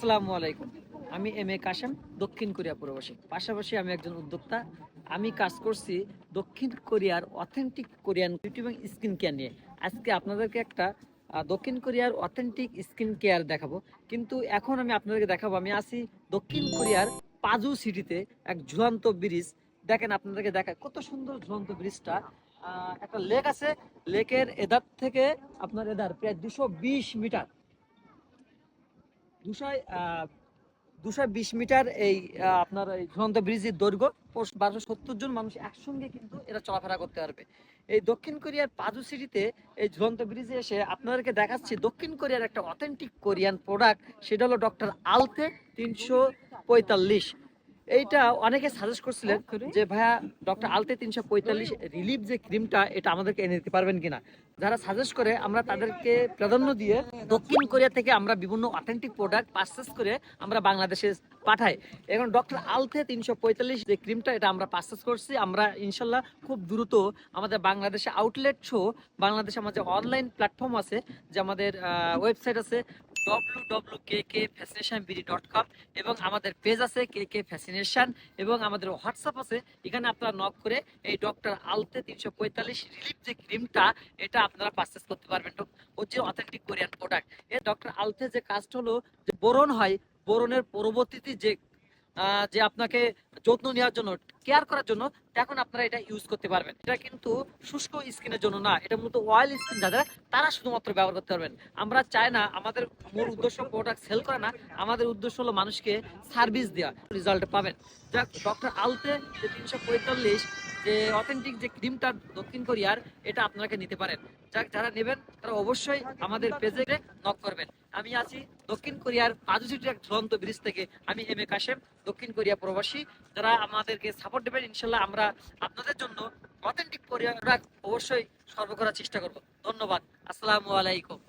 আসসালামু আলাইকুম। আমি এম এ কাশেম, দক্ষিণ কোরিয়া প্রবাসী। পাশাপাশি আমি একজন উদ্যোক্তা। আমি কাজ করছি দক্ষিণ কোরিয়ার অথেন্টিক কোরিয়ান বিউটি এবং স্কিন কেয়ার নিয়ে। আজকে আপনাদেরকে একটা দক্ষিণ কোরিয়ার অথেন্টিক স্কিন কেয়ার দেখাবো। কিন্তু এখন আমি আপনাদেরকে দেখাবো, আমি আছি দক্ষিণ কোরিয়ার পাজু সিটিতে, এক ঝুলন্ত ব্রিজ। দেখেন, আপনাদেরকে দেখায় কত সুন্দর ঝুলন্ত ব্রিজটা। একটা লেক আছে, লেকের এধার থেকে আপনার এধার প্রায় 220 মিটার, 220 মিটার এই আপনার এই ঝুলন্ত ব্রিজের দৈর্ঘ্য। 1270 জন মানুষ একসঙ্গে কিন্তু এরা চলাফেরা করতে পারবে। এই দক্ষিণ কোরিয়ার পাজু সিটিতে এই ঝুলন্ত ব্রিজে এসে আপনাদেরকে দেখাচ্ছি দক্ষিণ কোরিয়ার একটা অথেন্টিক কোরিয়ান প্রোডাক্ট। সেটা হলো ডক্টর আলতে 345। এইটা অনেকে সাজেস্ট করছিলেন যে ভাইয়া ডক্টর আলতে 345 রিলিফ যে ক্রিমটা, এটা আমাদেরকে এনে দিতে পারবেন কিনা। যারা সাজেস্ট করে আমরা তাদেরকে প্রাধান্য দিয়ে দক্ষিণ কোরিয়া থেকে আমরা বিভিন্ন অথেন্টিক প্রোডাক্ট পারচেস করে আমরা বাংলাদেশে পাঠাই। এখন ডক্টর আলথে 345 যে ক্রিমটা, এটা আমরা পারচেস করছি। আমরা ইনশাল্লাহ খুব দ্রুত আমাদের বাংলাদেশে আউটলেট শো, বাংলাদেশে আমাদের অনলাইন প্ল্যাটফর্ম আছে, যে আমাদের ওয়েবসাইট আছে www.kkfascinationbd.com, এবং আমাদের পেজ আছে KK ফ্যাসিনেশন, এবং আমাদের হোয়াটসঅ্যাপ আছে। এখানে আপনারা নক করে এই ডক্টর আলতে 345 রিলিফ যে ক্রিমটা, এটা আপনারা পারচেস করতে পারবেন। হচ্ছে অথেন্টিক কোরিয়ান প্রোডাক্ট। এই ডক্টর আলতে যে কাজটা হলো, যে বোরন হয়, বোরনের পরবর্তীতে যে যে আপনাকে যত্ন নেওয়ার জন্য, কেয়ার করার জন্য, তখন আপনারা এটা ইউজ করতে পারবেন। এটা কিন্তু শুষ্ক স্কিনের জন্য না, এটা মূলত অয়েল স্কিন যাদের, তারা শুধুমাত্র ব্যবহার করতে পারবেন। আমরা চাই না, আমাদের মূল উদ্দেশ্য প্রোডাক্ট সেল করা না, আমাদের উদ্দেশ্য হলো মানুষকে সার্ভিস দেওয়া, রেজাল্ট পাবেন। যাক, ডক্টর আলতে যে 345 যে অথেন্টিক যে ক্রিমটা দক্ষিণ কোরিয়ার, এটা আপনাকে নিতে পারেন। যাক, যারা নেবেন তারা অবশ্যই আমাদের পেজে নক করবেন। আমি আছি দক্ষিণ কোরিয়ার পাজু সিটির এক ঝুলন্ত ব্রিজ থেকে। আমি এম এ কাশেম, দক্ষিণ কোরিয়া প্রবাসী। যারা আমাদেরকে সাপোর্ট দেবেন, ইনশাল্লাহ আমরা আপনাদের জন্য অথেন্টিক কোরিয়া অবশ্যই সর্ব করার চেষ্টা করব। ধন্যবাদ। আসসালামু আলাইকুম।